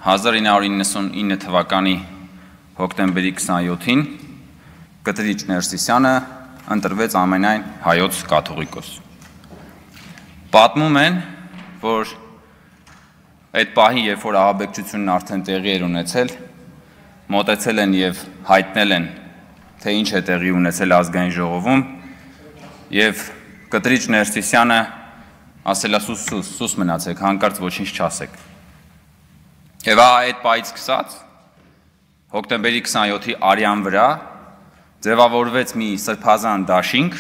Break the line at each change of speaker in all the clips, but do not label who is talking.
1999 թվականի հոկտեմբերի 27-ին Կտրիչ Ներսիսյանը ընտրվեց ամենայն հայոց կաթողիկոս։ Պատմում են, որ այդ պահի, երբ որ ահաբեկչությունն արդեն տեղի էր ունեցել, մոտեցել են եւ հայտնել են, թե ինչ է տեղի ունեցել ազգային ժողովում, եւ Կտրիչ Ներսիսյանը ասել է սուս մնացեք, հանկարծ ոչինչ չասեք։ Եվ այդ պահից սկսած, հոկտեմբերի 27-ի արյան վրա ձևավորվեց մի սրբազան դաշինք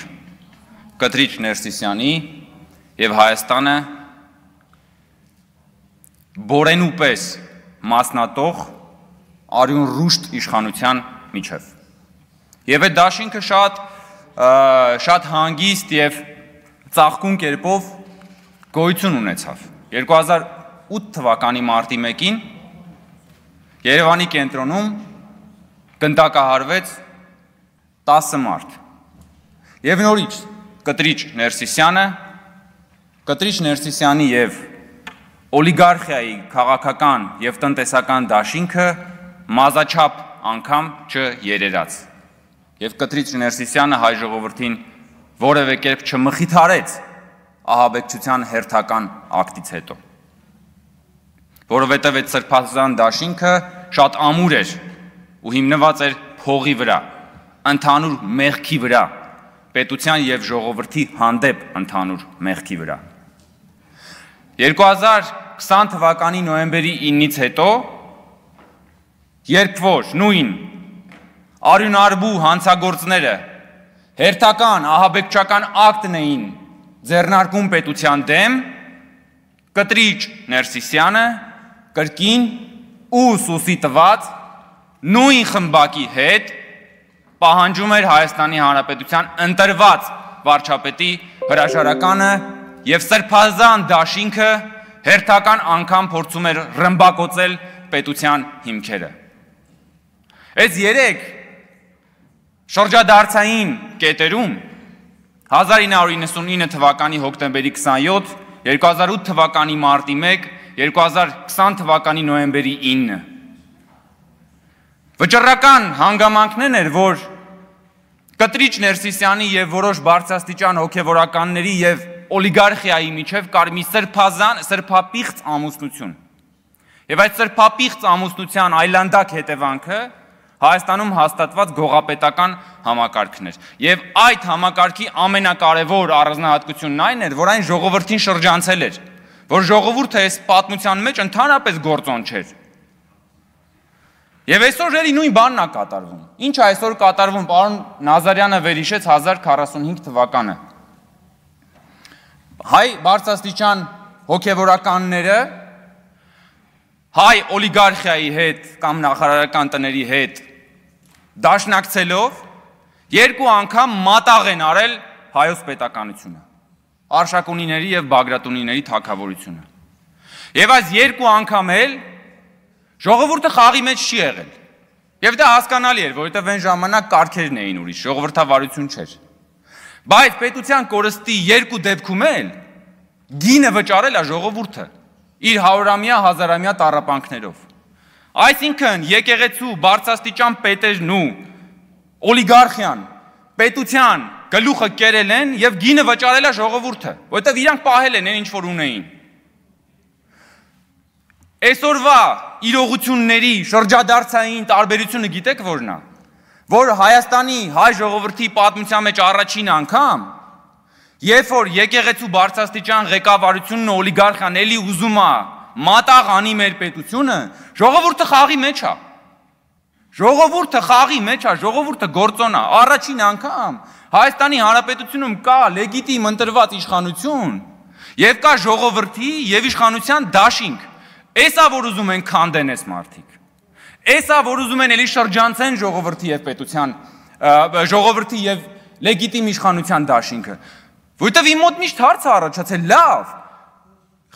Կտրիչ Ներսիսյանի եւ Հայաստանը բորենու պես մասնատող արյուն ռուշտ իշխանության միջև։ Եվ այդ դաշինքը շատ հանգիստ եւ ծաղկուն կերպով գոյություն ունեցավ։ 2008 թվականի մարտի 1-ին Երևանի կենտրոնում գնդակահարվեց 10 մարդ։ Եվ նորից Կտրիչ Ներսիսյանի եւ օլիգարխիայի քաղաքական եւ տնտեսական դաշինքը մազաչափ անգամ չերերաց։ Եվ Կտրիչ Ներսիսյանը հայ ժողովրդին որևէ կերպ չմխիթարեց ահաբեկչության հերթական ակտից հետո։ Որովհետև այդ սրբազան դաշինքը շատ ամուր էր ու հիմնված էր փողի վրա, ընդհանուր մեղքի վրա, պետության եւ ժողովրդի հանդեպ ընդհանուր մեղքի վրա։ 2020 թվականի նոյեմբերի 9-ից հետո, երբ որ նույն արյունարբու հանցագործները հերթական ահաբեկչական ակտն էին ձեռնարկում պետության դեմ, Կտրիչ Ներսիսյանը կրկին ու սուսի տված նույն խմբակի հետ պահանջում էր Հայաստանի Հանրապետության ընտրված վարչապետի հրաժարականը եւ սրբազան դաշինքը հերթական անգամ փորձում էր ռմբակոծել պետության հիմքերը։ Այս 3 շրջադարձային կետերում 1999 թվականի հոկտեմբերի 27, 2008 թվականի մարտի 1, 2020 թվականի նոյեմբերի 9 վճռական հանգամանքներն էր, որ Կտրիչ Ներսիսյանի եւ որոշ բարձրաստիճան հոգեվորականների եւ օլիգարխիայի միջև կար մի սրբապիղծ ամուսնություն։ Եվ այդ սրբապիղծ ամուսնության այլանդակ հետևանքը Հայաստանում հաստատված գողապետական համակարգն էր։ Եվ այդ համակարգի ամենակարևոր առանձնահատկությունն այն էր, որ այն ժողովրդին շրջանցել էր, որ ժողովուրդը այս պատմության մեջ ընդհանրապես գործոն չէր։ Եվ այսօր էլի նույն բանն է կատարվում։ Ինչ է այսօր կատարվում, պարոն Նազարյանը վերհիշեց 1045 թվականը։ Հայ բարձրաստիճան հոգևորականները հայ օլիգարխիայի հետ կամ նախարարական տների հետ դաշնակցելով 2 անգամ մատաղ են արել հայոց պետականությունը, Արշակունիների եւ Բագրատունիների թագավորությունը։ Եվ այս 2 անգամ էլ ժողովուրդը խաղի մեջ չի եղել։ Եվ դա հասկանալի էր, որովհետև այն ժամանակ կարգերն էին ուրիշ, ժողովրդավարություն չէր։ Բայց պետության կորստի 2 դեպքում էլ գինը վճարել է ժողովուրդը իր 100-ամյա, 1000-ամյա տառապանքներով։ Այսինքն եկեղեցու բարձրաստիճան պետերն ու օլիգարխիան պետության գլուխը կերել են եւ գինը վճարել է ժողովուրդը, որովհետեւ իրանք պահել են ինչ որ ունեին։ Այսօրվա իրողությունների շրջադարձային տարբերությունը գիտեք որն է, որ Հայաստանի հայ ժողովրդի պատմության մեջ առաջին անգամ, երբ որ եկեղեցու բարձրաստիճան ղեկավարությունն ու օլիգարխիան էլի ուզում է մատաղ անի մեր պետությունը, ժողովուրդը խաղի մեջ է։ Ժողովուրդը խաղի մեջ է, ժողովուրդը գործոն է։ Առաջին անգամ Հայաստանի Հանրապետությունում կա լեգիտիմ ընտրված իշխանություն եւ կա ժողովրդի եւ իշխանության դաշինք։ Էսա որ ուզում են քանդեն այս մարդիկ։ Էսա որ ուզում են էլի շրջանցեն ժողովրդի եւ պետության, ժողովրդի եւ լեգիտիմ իշխանության դաշինքը։ Որտեւ իմ մոտ միշտ հարց է առաջացել, լավ,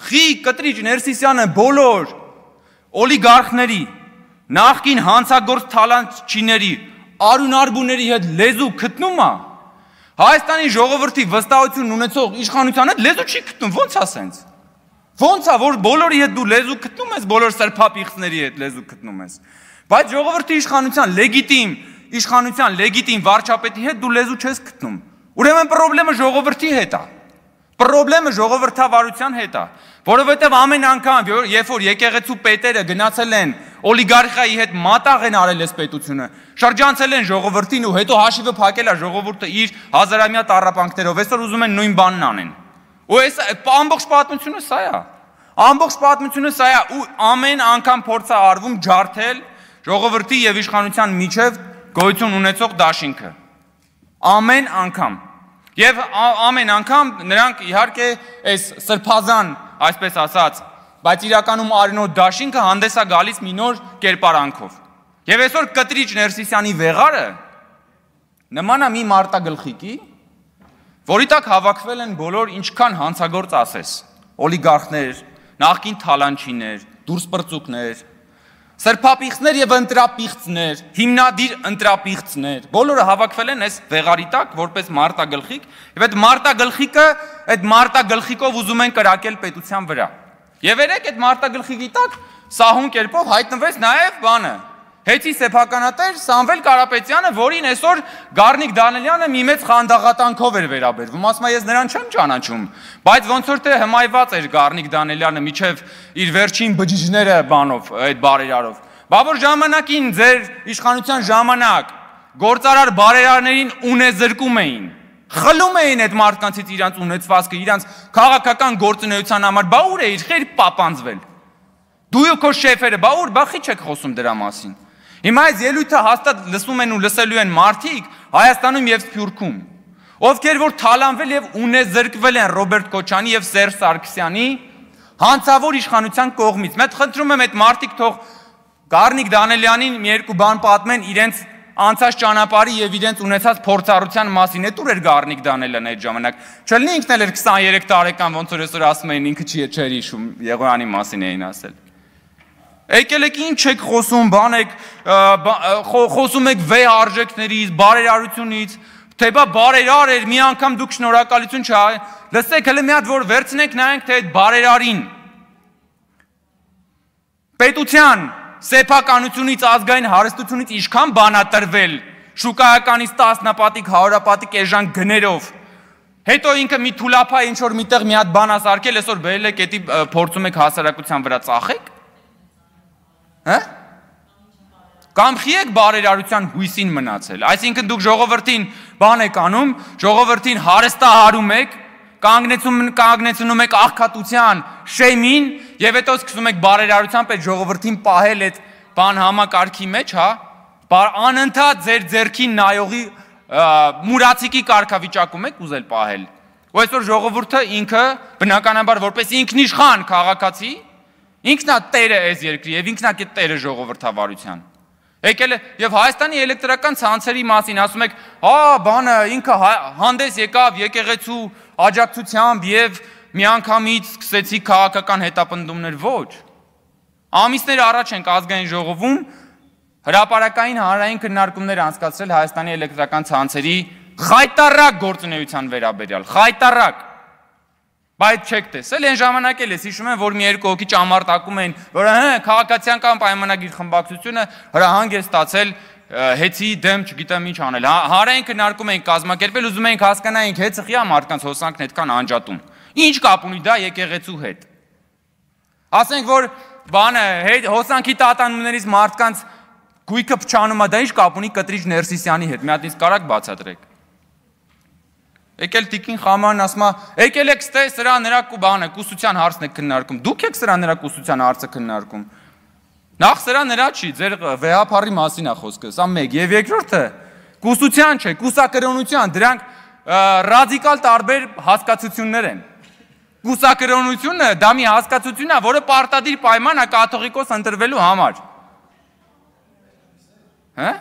խի Կտրիչ Ներսիսյանը բոլոր օլիգարխների, նախկին հանցագործ թալանչիների, արյունարբուների հետ լեզու գտնում է, Հայաստանի ժողովրդի վստահություն ունեցող իշխանության հետ լեզու չի գտնում, ո՞նց ասենց։ Ոնց է, որ բոլորի հետ դու լեզու գտնում ես, բոլոր սրբապիղծների հետ լեզու գտնում ես։ Բայց ժողովրդի իշխանության լեգիտիմ վարչապետի հետ դու լեզու չես գտնում։ Ուրեմն խնդրեմը ժողովրդի հետ է։ Խնդրեմը ժողովրդավարության հետ է, որովհետև ամեն անգամ, երբ որ եկեղեցու պետերը գնացել են օլիգարխիայի հետ մատաղ են արել այս պետությունը, շրջանցել են ժողովրդին ու հետո հաշիվը փակել է ժողովուրդը իր հազարամյա տառապանքներով, այսօր ուզում են նույն բանն անեն։ Ու այս ամբողջ պատմությունը սա է։ Ամբողջ պատմությունը սա է ու ամեն անգամ փորձ է արվում ջարդել ժողովրդի եւ իշխանության միջև գոյություն ունեցող դաշինքը։ Ամեն անգամ։ Եվ ամեն անգամ նրանք իհարկե այս սրբազան, այսպես ասած, բայց իրականում արյունոտ դաշինքը հանդես է գալիս մի նոր կերպարանքով։ Եվ այսօր Կտրիչ Ներսիսյանի վեղարը նման է մի մարտագլխիկի, որի տակ հավաքվել են բոլոր ինչքան հանցագործ ասես, օլիգարխներ, նախկին թալանչիներ, դուրսպրծուկներ, սրբապիղծներ եւ ընտրապիղծներ, հիմնադիր ընտրապիղծներ, բոլորը հավաքվել են այս վեղարի տակ որպես մարտագլխիկ, եւ այդ մարտագլխիկով ուզում են կրակել պետության վրա։ Եվ երեք այդ մարտագլխիկի տակ սահուն կերպով հայտնվեց նաեւ բանը, Հեծի սեփականատեր Սամվել Կարապետյանը, որին այսօր Գառնիկ Դանելյանը մի մեծ խանդաղատանքով էր վերաբերվում, ասում է ես նրան չեմ ճանաչում, բայց ոնց որ թե հմայված էր Գառնիկ Դանելյանը միջև իր վերջին բջիջները բանով, այդ բարերարով։ Բա որ ժամանակին ձեր իշխանության ժամանակ գործարար բարերարներին ունեզրկում էին, խլում էին այդ մարդկանցից իրանց ունեցվածքը, իրանց քաղաքական գործունեության համար, բա ուր էիր, խեր պապանձվել։ Դու ու քո շեֆերը, բա ուր, բա խի չեք խոսում դրա մասին։ Հիմա այս ելույթը հաստատ լսում են ու լսելու են մարդիկ Հայաստանում եւ Սփյուռքում, ովքեր որ թալանվել եւ ունեզրկվել են Ռոբերտ Քոչարյանի եւ Սերժ Սարգսյանի հանցավոր իշխանության կողմից։ Մեծ խնդրում եմ այդ մարդիկ թող Գառնիկ Դանելյանին մի երկու բան պատմեն իրենց անցած ճանապարհի եւ իրենց ունեցած փորձառության մասին։ Էդ ուր էր Գառնիկ Դանելյանը այդ ժամանակ։ Չլինի ինքն էլ էր 23 տարեկան, ոնց որ այսօր ասում էին ինքը չէր հիշում, Եղոյանի մասին էին ասել։ Եկել եք ինչ եք խոսում, բան եք խոսում եք վեհ արժեքներից, բարերարությունից, թե բա բարերար էր, մի անգամ դուք շնորհակալություն չա։ Լսեք հələ մի հատ որ վերցնենք նայենք թե այդ բարերարին պետության սեփականությունից, ազգային հարստությունից ինչքան բան ա տրվել, շուկայականից տասնապատիկ, հարյուրապատիկ էժան գներով։ Հետո ինքը մի թուլափա ինչ որ միտեղ մի հատ բան ա սարքել, այսօր բերել եք էդի փորձում եք հասարակության վրա ծախեք։ Հա? Կամ խի եք բարերարության հույսին մնացել։ Այսինքն դուք ժողովրդին բան եք անում, ժողովրդին հարստահարում եք, կանգնեցնում եք աղքատության շեմին եւ հետո սկսում եք բարերարությամբ այդ ժողովրդին պահել այդ բան համակարգի մեջ, հա? Անընդհատ ձեր ձեռքին նայողի մուրացիկի կարգավիճակում եք ուզել պահել։ Ու այսօր ժողովուրդը ինքը բնականաբար որպես ինքնիշխան քաղաքացի ինքնա տերը այս երկրի եւ ինքնա տերը ժողովրդավարության։ Եկել է եւ Հայաստանի էլեկտրական ցանցերի մասին ասում եք, հա, բանը ինքը հանդես եկավ եկեղեցու աջակցությամբ եւ միանգամից սկսեցի քաղաքական հետապնդումներ, ոչ։ Ամիսներ առաջ ենք ազգային ժողովում հրապարակային հանրային քննարկումներ անցկացրել Հայաստանի էլեկտրական ցանցերի խայտարակ գործունեության վերաբերյալ, խայտարակ։ Բայց չեք տեսել, այն ժամանակ էլ ես հիշում եմ, որ մի երկու հոգի ճամարտակում էին, որ քաղաքացիական պայմանագիր խմբակցությունը հրահանգ է ստացել հեծի դեմ չգիտեմ ինչ անել։ Հանրային քննարկում ենք կազմակերպել, ուզում ենք հասկանայինք հեծը խի է մարդկանց հոսանքն այդքան անջատում։ Ինչ կապ ունի դա եկեղեցու հետ։ Ասենք որ բանը հոսանքի տատանումներից մարդկանց գույքը փչանում է, դա ինչ կապ ունի Կտրիչ Ներսիսյանի հետ։ Մի հատ ինձ կարաք բացատրեք։ Եկել Տիկին Խամանն ասում է, եկել եք ստե սրա նրա բանը, կուսության հարցն եք քննարկում։ Դուք եք սրա նրա կուսության հարցը քննարկում։ Նախ սրա նրա չի, ձեր վեհապարի մասին է խոսքը, սա մեկ։ Եվ երկրորդը կուսության չէ, կուսակրոնության, դրանք ռադիկալ տարբեր հասկացություններ են։ Կուսակրոնությունը դա մի հասկացություն է, որը պարտադիր պայման է կաթողիկոս ընտրվելու համար։ Հա?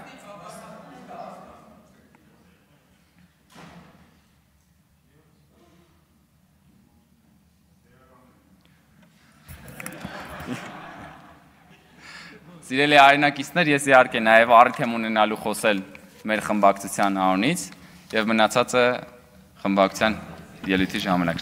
Սիրելի արենակիցներ, ես իհարկե նաև առիթ եմ ունենալու խոսել մեր խմբակցության անունից եւ մնացածը խմբակցության ելույթի ժամանակ